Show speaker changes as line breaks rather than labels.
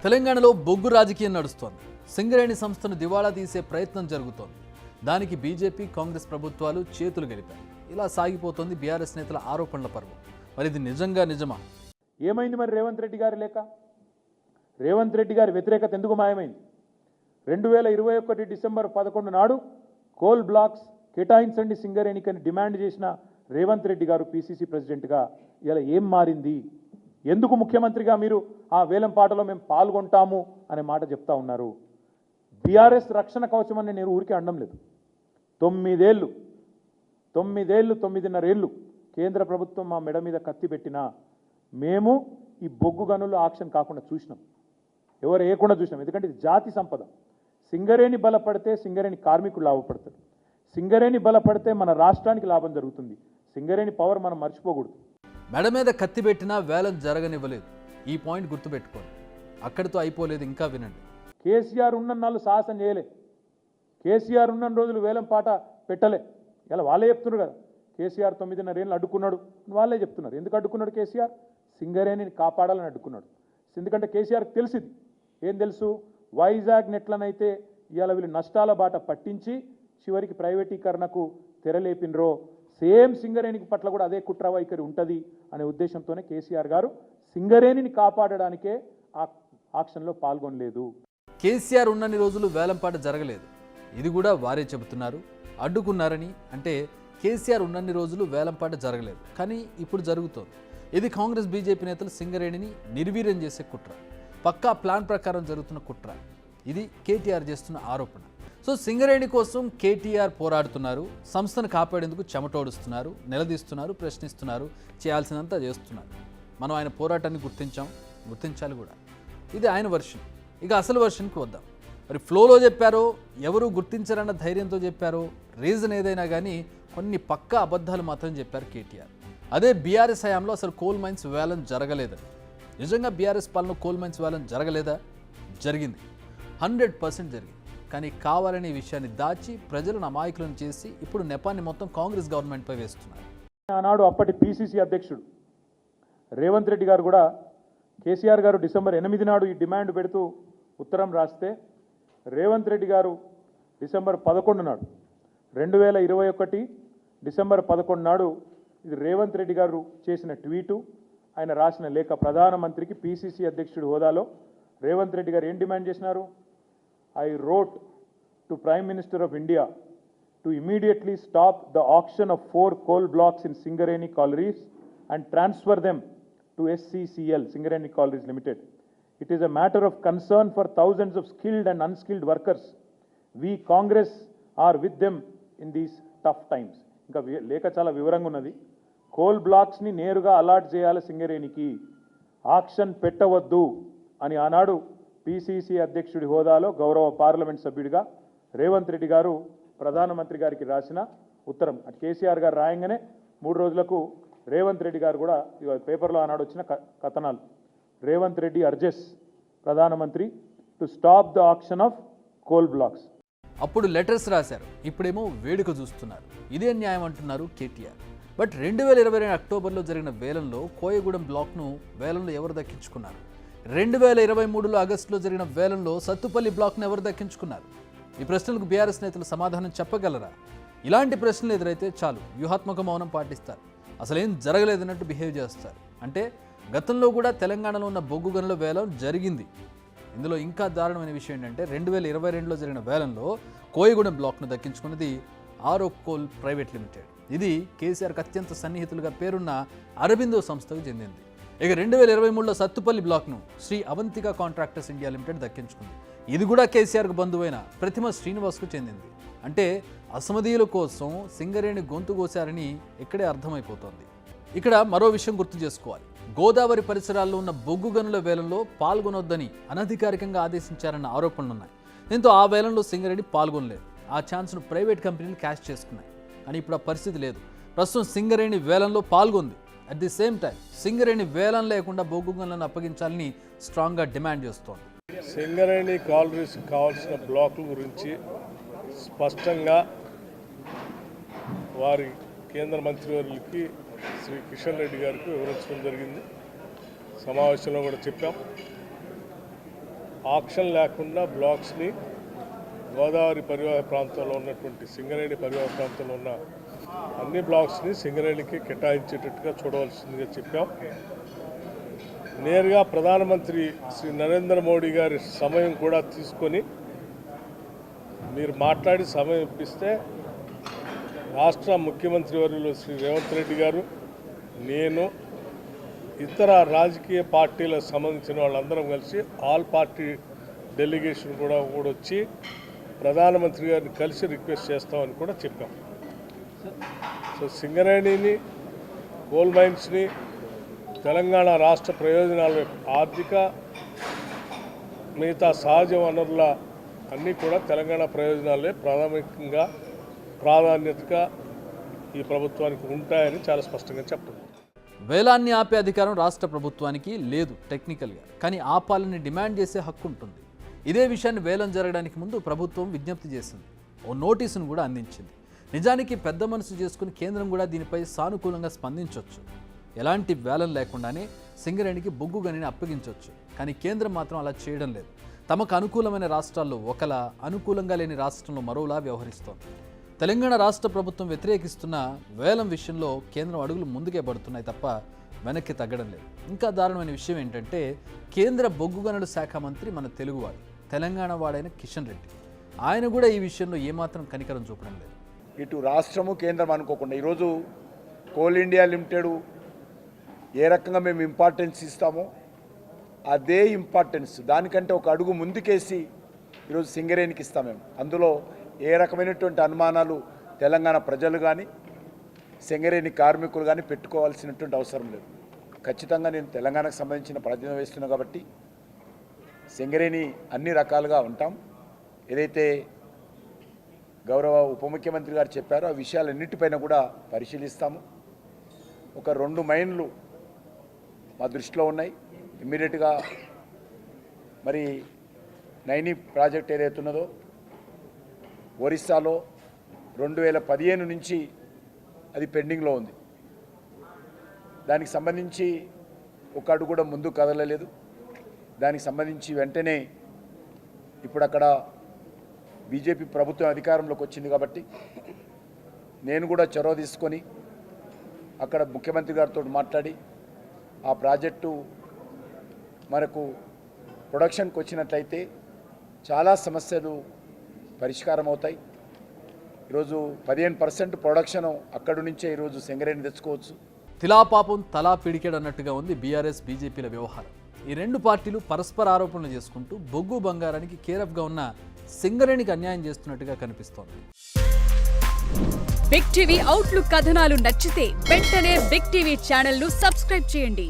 తెలంగాణలో బొగ్గు రాజకీయం నడుస్తోంది. సింగరేణి సంస్థను దివాళా తీసే ప్రయత్నం జరుగుతోంది. దానికి బీజేపీ కాంగ్రెస్ ప్రభుత్వాలు చేతులు గలిపాయి. ఇలా సాగిపోతోంది బీఆర్ఎస్ నేతల ఆరోపణల పర్వం. మరి ఇది నిజమా?
ఏమైంది మరి రేవంత్ రెడ్డి గారి లేక? రేవంత్ రెడ్డి గారి వ్యతిరేకత ఎందుకు మాయమైంది? 2021 డిసెంబర్ 11 నాడు కోల్ బ్లాక్స్ కేటాయించండి సింగరేణికని డిమాండ్ చేసిన రేవంత్ రెడ్డి గారు పీసీసీ ప్రెసిడెంట్గా ఇలా ఏం మారింది? ఎందుకు ముఖ్యమంత్రిగా మీరు ఆ వేలంపాటలో మేము పాల్గొంటాము అనే మాట చెప్తా ఉన్నారు? బీఆర్ఎస్ రక్షణ కవచం అని నేను ఊరికే అనడం లేదు. 9.5 ఏళ్ళు కేంద్ర ప్రభుత్వం మా మెడ మీద కత్తి పెట్టినా మేము ఈ బొగ్గు గనులు ఆక్షన్ కాకుండా చూసినాం, ఎవరు వేయకుండా చూసినాం. ఎందుకంటే ఇది జాతి సంపద. సింగరేణి బలపడితే సింగరేణి కార్మికులు లాభపడతారు, సింగరేణి బలపడితే మన రాష్ట్రానికి లాభం జరుగుతుంది. సింగరేణి పవర్ మనం మర్చిపోకూడదు.
మెడ మీద కత్తి పెట్టినా వేలం జరగనివ్వలేదు. ఈ పాయింట్ గుర్తుపెట్టుకోండి. అక్కడితో అయిపోలేదు, ఇంకా వినండి.
కేసీఆర్ ఉన్న నాళ్ళు సాహసం చేయలే, కేసీఆర్ ఉన్న రోజులు వేలం పాట పెట్టలే. ఇలా వాళ్ళే చెప్తున్నారు కదా, కేసీఆర్ 9.5 ఏళ్ళు అడ్డుకున్నాడు, వాళ్ళే చెప్తున్నారు. ఎందుకు అడ్డుకున్నాడు కేసీఆర్? సింగరేణిని కాపాడాలని అడ్డుకున్నాడు. ఎందుకంటే కేసీఆర్కి తెలిసింది. ఏం తెలుసు? వైజాగ్ నెట్లనైతే ఇవాళ వీళ్ళు నష్టాల బాట పట్టించి చివరికి ప్రైవేటీకరణకు తెరలేపినరో సేమ్ సింగరేణికి పట్ల కూడా అదే కుట్ర వైఖరి ఉంటుంది అనే ఉద్దేశంతోనే కేసీఆర్ గారు సింగరేణిని కాపాడడానికే ఆ ఆక్షన్లో పాల్గొనలేదు.
కేసీఆర్ ఉన్నన్ని రోజులు వేలంపాట జరగలేదు, ఇది కూడా వారే చెబుతున్నారు. అడ్డుకున్నారని అంటే కేసీఆర్ ఉన్నన్ని రోజులు వేలంపాట జరగలేదు, కానీ ఇప్పుడు జరుగుతోంది. ఇది కాంగ్రెస్ బీజేపీ నేతలు సింగరేణిని నిర్వీర్యం చేసే కుట్ర, పక్కా ప్లాన్ ప్రకారం జరుగుతున్న కుట్ర. ఇది కేటీఆర్ చేస్తున్న ఆరోపణ. సో సింగరేణి కోసం కేటీఆర్ పోరాడుతున్నారు, సంస్థను కాపాడేందుకు చెమటోడుస్తున్నారు, నిలదీస్తున్నారు, ప్రశ్నిస్తున్నారు, చేయాల్సినంత చేస్తున్నారు. మనం ఆయన పోరాటాన్ని గుర్తించాలి కూడా. ఇది ఆయన వర్షన్. ఇక అసలు వర్షన్కి వద్దాం. మరి ఫ్లోలో చెప్పారో, ఎవరు గుర్తించారన్న ధైర్యంతో చెప్పారో, రీజన్ ఏదైనా కానీ కొన్ని పక్కా అబద్ధాలు మాత్రం చెప్పారు కేటీఆర్. అదే బీఆర్ఎస్ హయాంలో అసలు కోల్ మైన్స్ వేలం జరగలేదని. నిజంగా బీఆర్ఎస్ పాలన కోల్ మైన్స్ వేలం జరగలేదా? జరిగింది, 100% జరిగింది. కానీ కావాలని ఈ విషయాన్ని దాచి ప్రజలను అమాయకులను చేసి ఇప్పుడు నెపాన్ని మొత్తం కాంగ్రెస్ గవర్నమెంట్పై వేస్తున్నారు.
ఆనాడు అప్పటి పీసీసీ అధ్యక్షుడు రేవంత్ రెడ్డి గారు కూడా కేసీఆర్ గారు డిసెంబర్ 8 నాడు ఈ డిమాండ్ పెడుతూ ఉత్తరం రాస్తే రేవంత్ రెడ్డి గారు డిసెంబర్ 11 నాడు 2021 డిసెంబర్ 11 నాడు ఇది రేవంత్ రెడ్డి గారు చేసిన ట్వీటు, ఆయన రాసిన లేఖ. ప్రధానమంత్రికి పీసీసీ అధ్యక్షుడి హోదాలో రేవంత్ రెడ్డి గారు ఏం డిమాండ్ చేసినారు? I wrote to Prime Minister of India to immediately stop the auction of 4 coal blocks in Singareni Collieries and transfer them to SCCL, Singareni Collieries Limited. It is a matter of concern for thousands of skilled and unskilled workers. We Congress are with them in these tough times. ఇంకా లేఖ చాలా వివరంగా ఉన్నది. Coal బ్లాక్స్ని నేరుగా allot చేయాలి సింగరేణికి, auction పెట్టవద్దు అని ఆనాడు పీసీసీ అధ్యక్షుడి హోదాలో గౌరవ పార్లమెంట్ సభ్యుడిగా రేవంత్ రెడ్డి గారు ప్రధానమంత్రి గారికి రాసిన ఉత్తరం. అటు కేసీఆర్ గారు రాయంగానే 3 రోజులకు రేవంత్ రెడ్డి గారు కూడా పేపర్లో ఆనాడు వచ్చిన కథనాలు. రేవంత్ రెడ్డి అర్జెస్ ప్రధానమంత్రి to stop the auction of coal blocks.
అప్పుడు లెటర్స్ రాశారు, ఇప్పుడేమో వేడుక చూస్తున్నారు. ఇదే న్యాయం అంటున్నారు కేటీఆర్. బట్ 2022 అక్టోబర్లో జరిగిన వేలంలో కోయగూడెం బ్లాక్ను వేలంలో ఎవరు దక్కించుకున్నారు? 2023లో ఆగస్టులో జరిగిన వేలంలో సత్తుపల్లి బ్లాక్ను ఎవరు దక్కించుకున్నారు? ఈ ప్రశ్నలకు బీఆర్ఎస్ నేతలు సమాధానం చెప్పగలరా? ఇలాంటి ప్రశ్నలు ఎదురైతే చాలు వ్యూహాత్మక మౌనం పాటిస్తారు, అసలేం జరగలేదన్నట్టు బిహేవ్ చేస్తారు. అంటే గతంలో కూడా తెలంగాణలో ఉన్న బొగ్గు గనుల వేలం జరిగింది. ఇందులో ఇంకా దారుణమైన విషయం ఏంటంటే 2022లో జరిగిన వేలంలో కోయగూడెం బ్లాక్ను దక్కించుకున్నది ఆరో కోల్ ప్రైవేట్ లిమిటెడ్. ఇది కేసీఆర్కి అత్యంత సన్నిహితులుగా పేరున్న అరబిందో సంస్థకు చెందింది. ఇక 2023లో సత్తుపల్లి బ్లాక్ను Sri Avantika contractors India limited దక్కించుకుంది. ఇది కూడా కేసీఆర్కు బంధువైన ప్రతిమ శ్రీనివాస్కు చెందింది. అంటే అసమధీయుల కోసం సింగరేణి గొంతు కోశారని ఇక్కడే అర్థమైపోతోంది. ఇక్కడ మరో విషయం గుర్తు చేసుకోవాలి. గోదావరి పరిసరాల్లో ఉన్న బొగ్గు గనుల వేలంలో పాల్గొనొద్దని అనధికారికంగా ఆదేశించారన్న ఆరోపణలున్నాయి. దీంతో ఆ వేలంలో సింగరేణి పాల్గొనలేదు. ఆ ఛాన్స్ను ప్రైవేట్ కంపెనీలు క్యాష్ చేసుకున్నాయి. కానీ ఇప్పుడు ఆ పరిస్థితి లేదు. ప్రస్తుతం సింగరేణి వేలంలో పాల్గొంది. At the same time Singareni వేలం లేకుండా బొగ్గు గనులను అప్పగించాలని స్ట్రాంగ్గా డిమాండ్ చేస్తోంది.
సింగరేణి కాలరీస్ కావాల్సిన బ్లాకుల గురించి స్పష్టంగా వారి కేంద్ర మంత్రివర్యులకి శ్రీ కిషన్ రెడ్డి గారికి వివరించడం జరిగింది. సమావేశంలో కూడా చెప్పాం. ఆక్షన్ లేకుండా బ్లాక్స్ని గోదావరి పరివాహ ప్రాంతంలో ఉన్నటువంటి సింగరేణి పరివాహ ప్రాంతంలో ఉన్న అన్ని బ్లాక్స్ని సింగరేణికి కేటాయించేటట్టుగా చూడవలసిందిగా చెప్పాం. నేరుగా ప్రధానమంత్రి శ్రీ నరేంద్ర మోడీ గారి సమయం కూడా తీసుకొని మీరు మాట్లాడి సమయం ఇప్పిస్తే రాష్ట్ర ముఖ్యమంత్రి వర్యులు శ్రీ రేవంత్ రెడ్డి గారు, నేను, ఇతర రాజకీయ పార్టీలకు సంబంధించిన వాళ్ళందరం కలిసి ఆల్ పార్టీ డెలిగేషన్ కూడా వచ్చి ప్రధానమంత్రి గారిని కలిసి రిక్వెస్ట్ చేస్తామని కూడా చెప్పాం. సో సింగరేణిని, కోల్ మైన్స్ని తెలంగాణ రాష్ట్ర ప్రయోజనాల ఆర్థిక మిగతా సహజ వనరుల అన్నీ కూడా తెలంగాణ ప్రయోజనాలే ప్రాధాన్యతగా ఈ ప్రభుత్వానికి ఉంటాయని చాలా స్పష్టంగా చెప్తుంది.
వేలాన్ని ఆపే అధికారం రాష్ట్ర ప్రభుత్వానికి లేదు టెక్నికల్గా, కానీ ఆపాలని డిమాండ్ చేసే హక్కు ఉంటుంది. ఇదే విషయాన్ని వేలం జరగడానికి ముందు ప్రభుత్వం విజ్ఞప్తి చేసింది, ఓ నోటీసును కూడా అందించింది. నిజానికి పెద్ద మనసు చేసుకుని కేంద్రం కూడా దీనిపై సానుకూలంగా స్పందించవచ్చు. ఎలాంటి వేలం లేకుండానే సింగరేణికి బొగ్గు గనిని అప్పగించవచ్చు. కానీ కేంద్రం మాత్రం అలా చేయడం లేదు. తమకు అనుకూలమైన రాష్ట్రాల్లో ఒకలా, అనుకూలంగా లేని రాష్ట్రంలో మరోలా వ్యవహరిస్తోంది. తెలంగాణ రాష్ట్ర ప్రభుత్వం వ్యతిరేకిస్తున్న వేలం విషయంలో కేంద్రం అడుగులు ముందుకే పడుతున్నాయి తప్ప వెనక్కి తగ్గడం లేదు. ఇంకా దారుణమైన విషయం ఏంటంటే, కేంద్ర బొగ్గు గనుల శాఖ మంత్రి మన తెలుగువాడు, తెలంగాణ వాడైన కిషన్ రెడ్డి. ఆయన కూడా ఈ విషయంలో ఏమాత్రం కనికరం చూపడం లేదు.
ఇటు రాష్ట్రము కేంద్రం అనుకోకుండా ఈరోజు కోల్ ఇండియా లిమిటెడ్ ఏ రకంగా మేము ఇంపార్టెన్స్ ఇస్తామో అదే ఇంపార్టెన్స్ దానికంటే ఒక అడుగు ముందుకేసి ఈరోజు సింగరేణికి ఇస్తాం మేము. అందులో ఏ రకమైనటువంటి అనుమానాలు తెలంగాణ ప్రజలు కానీ సింగరేణి కార్మికులు కానీ పెట్టుకోవాల్సినటువంటి అవసరం లేదు. ఖచ్చితంగా నేను తెలంగాణకు సంబంధించిన ప్రాతినిధ్యం వేస్తున్నా కాబట్టి సింగరేణి అన్ని రకాలుగా ఉంటాం. ఏదైతే గౌరవ ఉప ముఖ్యమంత్రి గారు చెప్పారో ఆ విషయాలన్నిటిపైన కూడా పరిశీలిస్తాము. ఒక 2 మైన్లు మా దృష్టిలో ఉన్నాయి. ఇమ్మీడియట్గా మరి నైని ప్రాజెక్ట్ ఏదైతే ఉన్నదో ఒరిస్సాలో 2015 నుంచి అది పెండింగ్లో ఉంది. దానికి సంబంధించి ఒక అడుగు కూడా ముందు కదలలేదు. దానికి సంబంధించి వెంటనే ఇప్పుడు అక్కడ బీజేపీ ప్రభుత్వం అధికారంలోకి వచ్చింది కాబట్టి నేను కూడా చొరవ తీసుకొని అక్కడ ముఖ్యమంత్రి గారితో మాట్లాడి ఆ ప్రాజెక్టు మనకు ప్రొడక్షన్కి వచ్చినట్లయితే చాలా సమస్యలు పరిష్కారం అవుతాయి. ఈరోజు 15% ప్రొడక్షన్ అక్కడి నుంచే ఈరోజు సింగరేణి తెచ్చుకోవచ్చు.
తిలాపాపం తలా పిడికెడన్నట్టుగా ఉంది బీఆర్ఎస్ బీజేపీల వ్యవహారం. ఈ 2 పార్టీలు పరస్పర ఆరోపణలు చేసుకుంటూ బొగ్గు బంగారానికి కేరఫ్గా ఉన్న సింగరేణికి అన్యాయం చేస్తున్నట్టుగా కనిపిస్తోంది.
బిగ్ టీవీ అవుట్లుక్ కథనాలు నచ్చితే వెంటనే బిగ్ టీవీ ఛానల్ ను సబ్స్క్రైబ్ చేయండి.